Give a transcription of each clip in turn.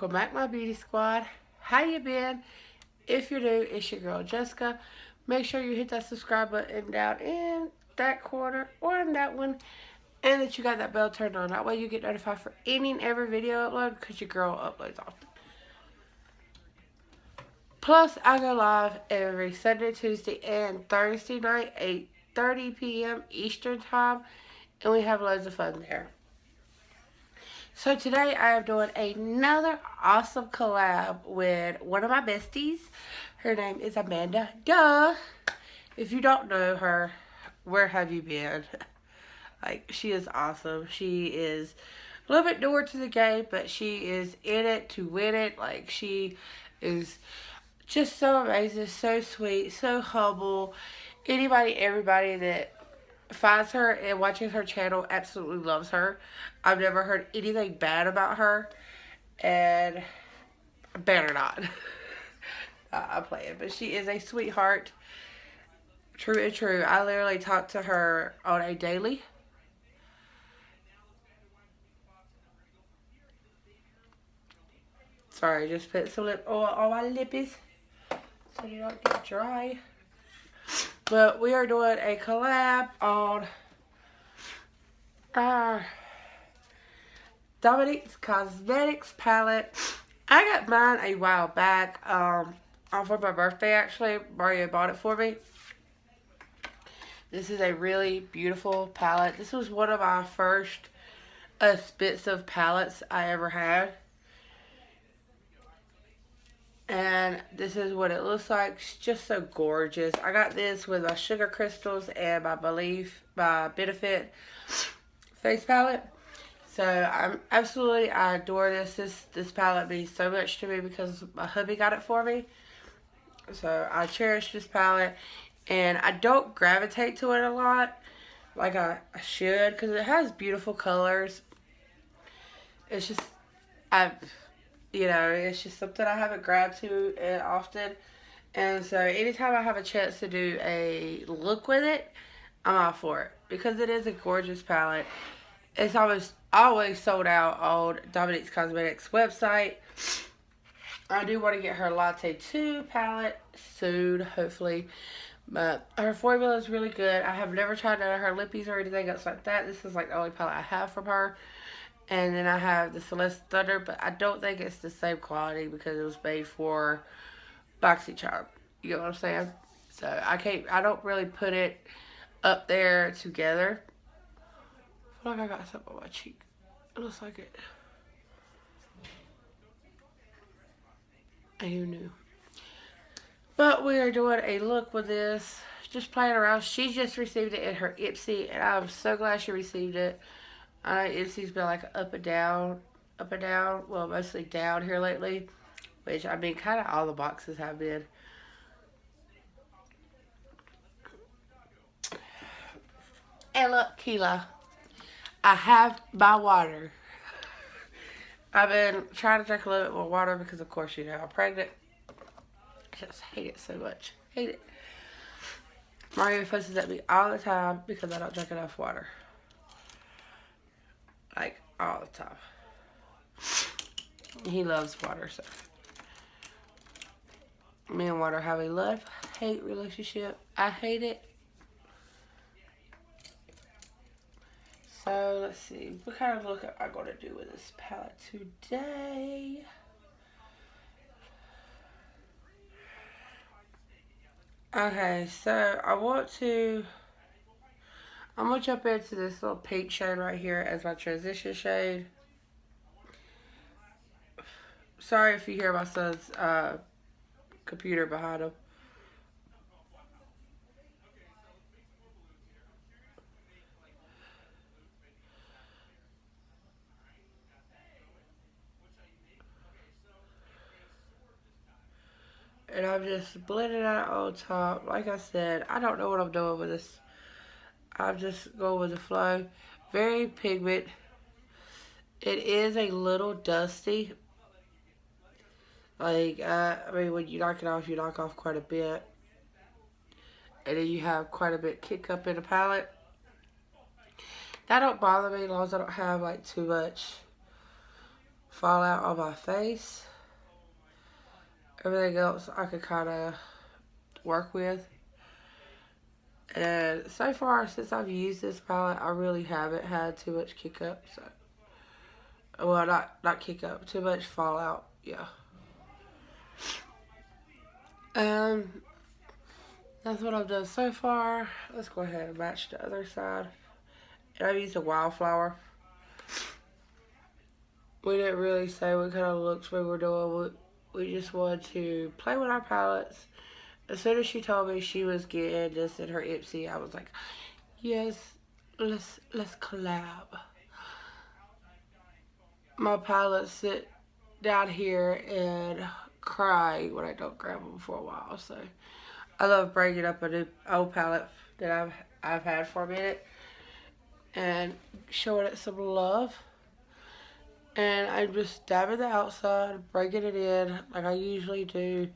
welcome back, my beauty squad. How you been? If you're new, it's your girl Jessica. Make sure you hit that subscribe button down in that corner or in that one, and that you got that bell turned on. That way you get notified for any and every video upload, because your girl uploads often. Plus, I go live every Sunday, Tuesday, and Thursday night, 8:30 p.m. Eastern Time, and we have loads of fun there. So today I am doing another awesome collab with one of my besties. Her name is Amanda. Duh! If you don't know her, where have you been? Like, she is awesome. She is a little bit newer to the game, but she is in it to win it. Like, she is just so amazing, so sweet, so humble. Everybody that finds her and watches her channel absolutely loves her. I've never heard anything bad about her, and better not. I'm playing, but she is a sweetheart. True and true. I literally talk to her on a daily. Sorry, just put some lip oil on my lippies so you don't get dry. But we are doing a collab on our Dominique's Cosmetics palette. I got mine a while back, for my birthday actually. Mario bought it for me. This is a really beautiful palette. This was one of my first expensive palettes I ever had. And this is what it looks like. It's just so gorgeous. I got this with my Sugar Crystals and my Benefit face palette. So I adore this. This palette means so much to me because my hubby got it for me. So I cherish this palette, and I don't gravitate to it a lot like I should, because it has beautiful colors. It's just it's just something I haven't grabbed to often. And so anytime I have a chance to do a look with it, I'm all for it, because it is a gorgeous palette. It's always sold out on Dominique's Cosmetics website. I do want to get her Latte 2 palette soon, hopefully. But her formula is really good. I have never tried none of her lippies or anything else like that. This is like the only palette I have from her. And then I have the Celeste Thunder, but I don't think it's the same quality because it was made for BoxyCharm. You know what I'm saying? So I don't really put it up there together. I feel like I got something on my cheek. It looks like it. And who knew? But we are doing a look with this. Just playing around. She just received it in her Ipsy, and I'm so glad she received it. I know Ipsy's been like up and down. Well, mostly down here lately. Which, I mean, kind of all the boxes have been. And look, Keela, I have my water. I've been trying to drink a little bit more water because, of course, I'm pregnant. I just hate it so much. Hate it. Mario fusses at me all the time because I don't drink enough water. Like, all the time. He loves water, so. Me and water have a love-hate relationship. I hate it. So, let's see. What kind of look am I going to do with this palette today? Okay, so I'm going to jump into this little pink shade right here as my transition shade. Sorry if you hear my son's computer behind him. And I'm just blending out on top. Like I said, I don't know what I'm doing with this. I'm just going with the flow. Very pigment. It is a little dusty. Like, I mean, when you knock it off, you knock off quite a bit. And then you have quite a bit kick up in the palette. That don't bother me as long as I don't have, like, too much fallout on my face. Everything else I could kind of work with. And so far, since I've used this palette, I really haven't had too much kick up. So, well, not kick up, too much fallout. Yeah. That's what I've done so far. Let's go ahead and match the other side. And I've used a wildflower. We didn't really say what kind of looks we were doing. We just wanted to play with our palettes. As soon as she told me she was getting this in her Ipsy, I was like, yes, let's collab. My palettes sit down here and cry when I don't grab them for a while. So I love bringing up a new old palette that I've had for a minute and showing it some love. And I'm just dabbing the outside, breaking it in like I usually do.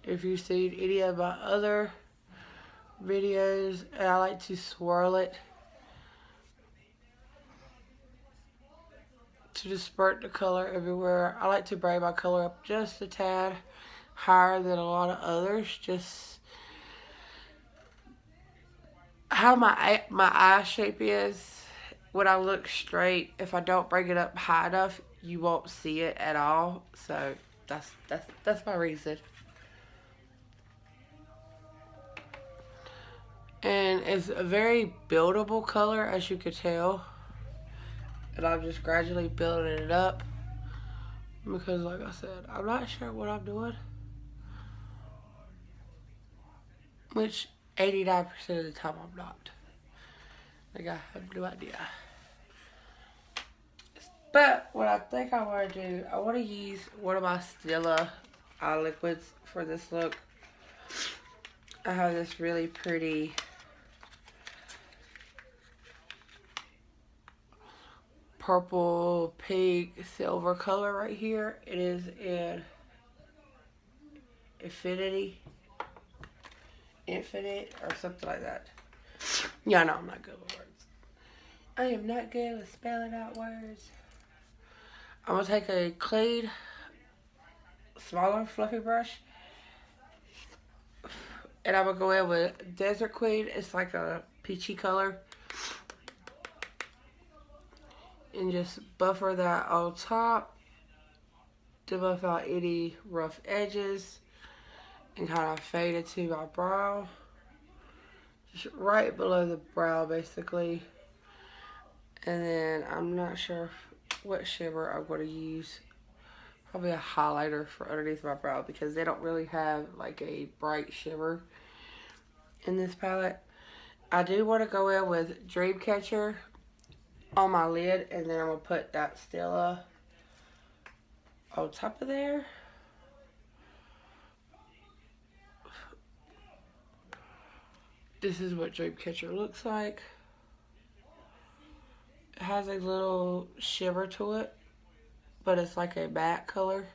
If you've seen any of my other videos, and I like to swirl it to disperse the color everywhere. I like to bring my color up just a tad higher than a lot of others. Just how my eye shape is when I look straight. If I don't bring it up high enough, you won't see it at all. So that's my reason. And it's a very buildable color, as you can tell. And I'm just gradually building it up. Because, like I said, I'm not sure what I'm doing. Which 89% of the time I'm not. Like, I have no idea. But what I think I want to do, I want to use one of my Stila eye liquids for this look. I have this really pretty purple, pink, silver color right here. It is in Infinite, or something like that. Yeah, no, I'm not good with words. I am not good with spelling out words. I'm going to take a clean, smaller, fluffy brush. And I'm going to go in with Desert Queen. It's like a peachy color. And just buffer that on top to buff out any rough edges. And kind of fade it to my brow. Just right below the brow, basically. And then I'm not sure what shimmer I'm going to use. Probably a highlighter for underneath my brow because they don't really have like a bright shimmer in this palette. I do want to go in with Dreamcatcher on my lid, and then I'm going to put that Stila on top of there. This is what Dreamcatcher looks like. It has a little shimmer to it, but it's like a matte color.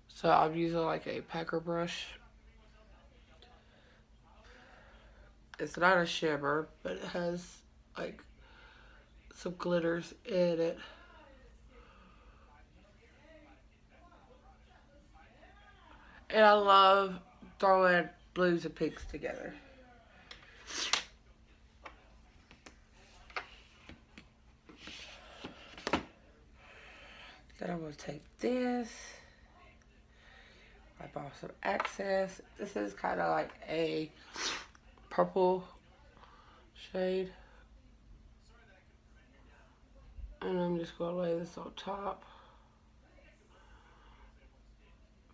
So I'm using like a packer brush. It's not a shimmer, but it has like some glitters in it. And I love throwing blues and pinks together. Then I'm going to take this, wipe off some excess. This is kind of like a purple shade. And I'm just going to lay this on top.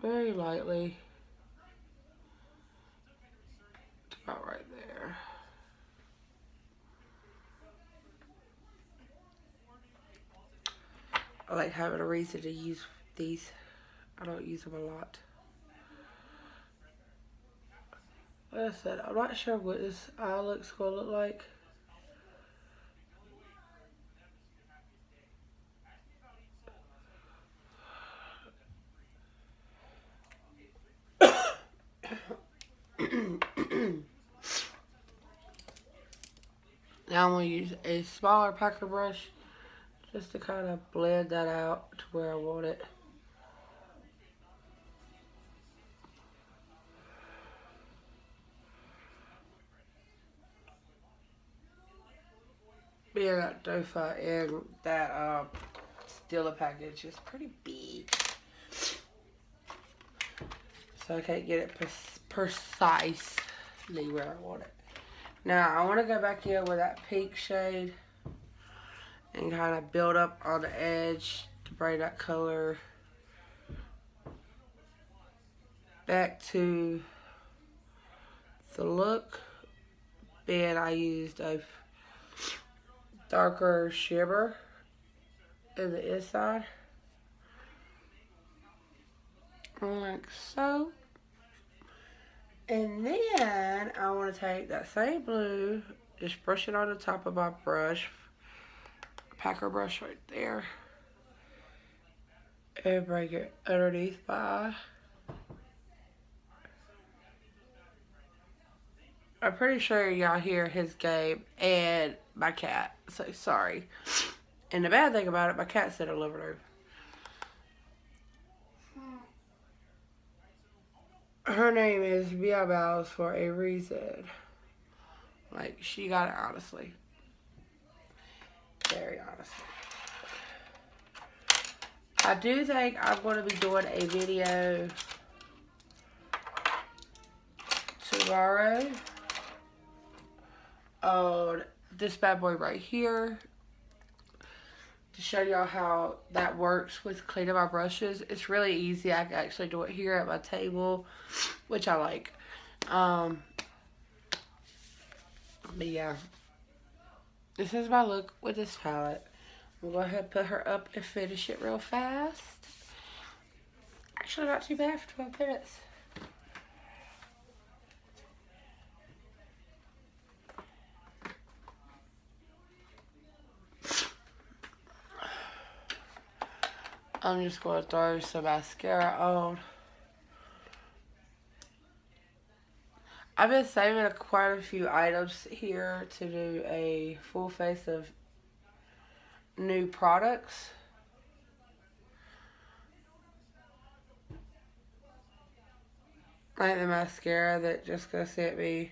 Very lightly. It's about right there. I like having a reason to use these. I don't use them a lot. Like I said, I'm not sure what this eye look's going to look like. Now I'm going to use a smaller packer brush just to kind of blend that out to where I want it. Yeah, that Duhhh and that Stila package is pretty big. So I can't get it precisely where I want it. Now I want to go back in with that pink shade and kind of build up on the edge to bring that color back to the look. Then I used a darker shimmer in the inside, like so. And then I want to take that same blue, just brush it on the top of my brush, packer brush right there, and bring it underneath my eye. I'm pretty sure y'all hear his game and my cat, so sorry. And the bad thing about it, my cat's in the living room. Her name is Meow Mouse for a reason. Like, she got it honestly. Very honestly. I do think I'm going to be doing a video tomorrow on this bad boy right here to show y'all how that works with cleaning my brushes. It's really easy. I can actually do it here at my table, which I like. But yeah, this is my look with this palette. We'll go ahead and put her up and finish it real fast. Actually, not too bad for 12 minutes. I'm just going to throw some mascara on. I've been saving quite a few items here to do a full face of new products. Like the mascara that Jessica sent me.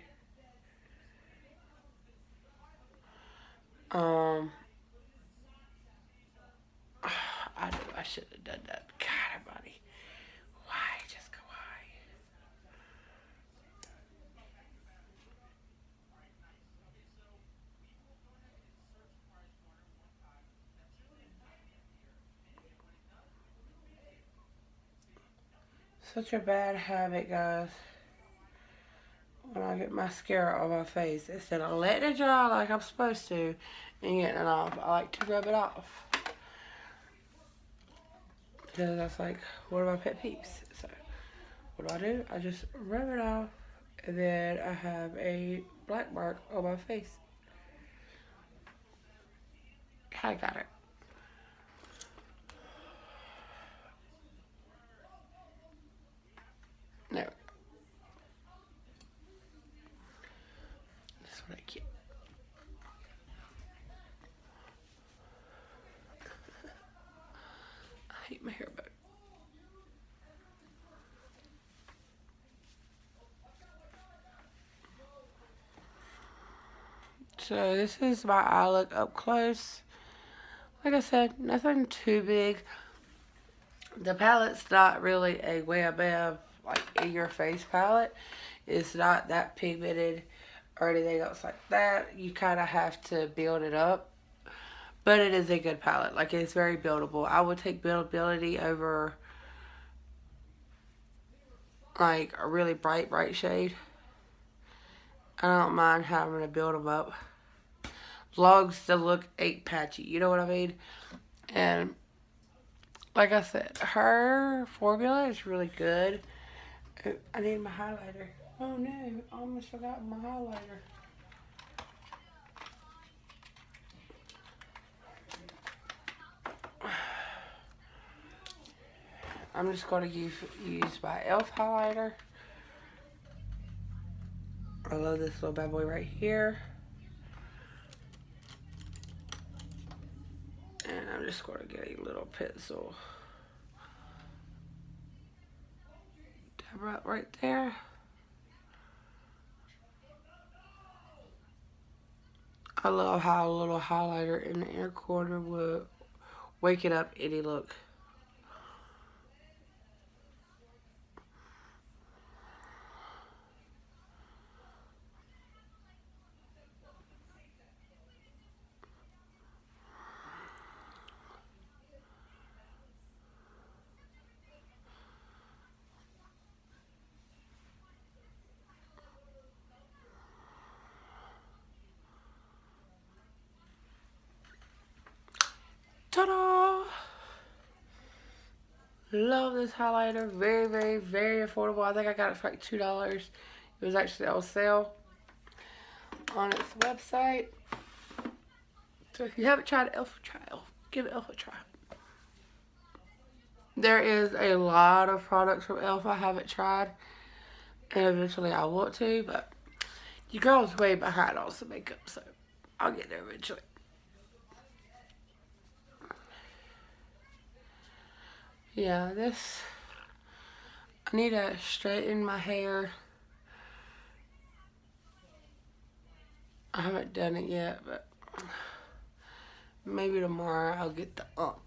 I knew I should have done that. God, buddy. Why, Jessica, why? Such a bad habit, guys. When I get mascara on my face, instead of letting it dry like I'm supposed to and getting it off, I like to rub it off. Because that's like one of my pet peeves. So, what do? I just rub it off, and then I have a black mark on my face. I got it. There we go. That's what I get. I hate my hair back. So this is my eye look up close. Like I said, nothing too big. The palette's not really a wham bam, like in your face palette. It's not that pigmented or anything else like that. You kind of have to build it up. But it is a good palette. Like, it's very buildable. I would take buildability over like a really bright shade. I don't mind having to build them up. As long as the look ain't patchy. You know what I mean? And like I said, her formula is really good. I need my highlighter. Oh no, I almost forgot my highlighter. I'm just going to use my e.l.f. highlighter. I love this little bad boy right here. I'm just going to get a little pencil. Dab right there. I love how a little highlighter in the inner corner would wake it up any look. Ta-da! Love this highlighter. Very, very, very affordable. I think I got it for like $2. It was actually on sale on its website. So if you haven't tried e.l.f., try e.l.f. Give e.l.f. a try. There is a lot of products from e.l.f. I haven't tried. And eventually I want to, but your girl's way behind on some makeup, so I'll get there eventually. Yeah, I need to straighten my hair. I haven't done it yet, but maybe tomorrow I'll get the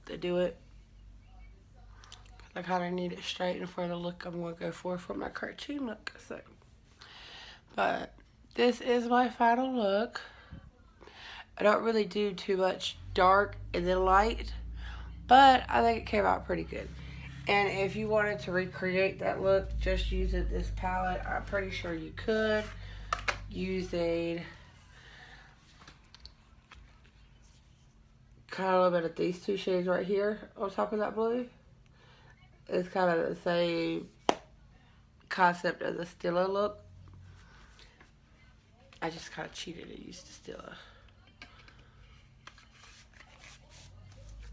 to do it. I kind of need it straightened for the look I'm going to go for my cartoon look. So, but this is my final look. I don't really do too much dark and then light, but I think it came out pretty good. And if you wanted to recreate that look just using this palette, I'm pretty sure you could. Using kind of a little bit of these two shades right here on top of that blue. It's kind of the same concept as the Stila look. I just kind of cheated and used the Stila.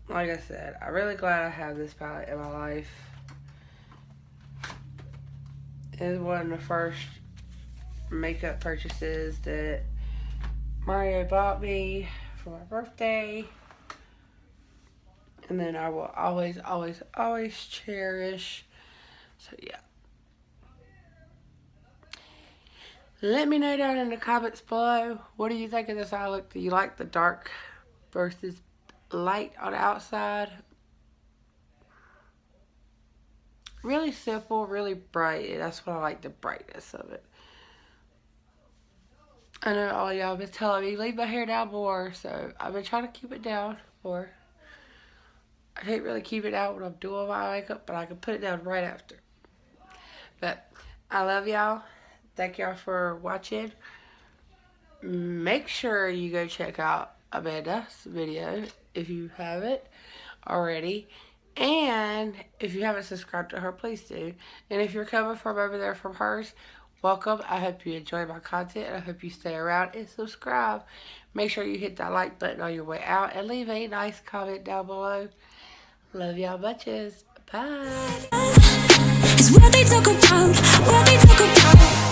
Like I said, I'm really glad I have this palette in my life. It's one of the first makeup purchases that Mario bought me for my birthday. And then I will always, always, always cherish. So, yeah. Let me know down in the comments below. What do you think of this eye look? Do you like the dark versus light on the outside? Really simple, really bright. That's what I like, the brightness of it. I know all y'all been telling me, leave my hair down more. So, I've been trying to keep it down more. I can't really keep it out when I'm doing my makeup, but I can put it down right after. But I love y'all. Thank y'all for watching. Make sure you go check out Amanda's video if you haven't already. And if you haven't subscribed to her, please do. And if you're coming from over there from hers, welcome. I hope you enjoy my content, and I hope you stay around and subscribe. Make sure you hit that like button on your way out and leave a nice comment down below. Love y'all bunches. Bye. It's what they talk about, what they talk about.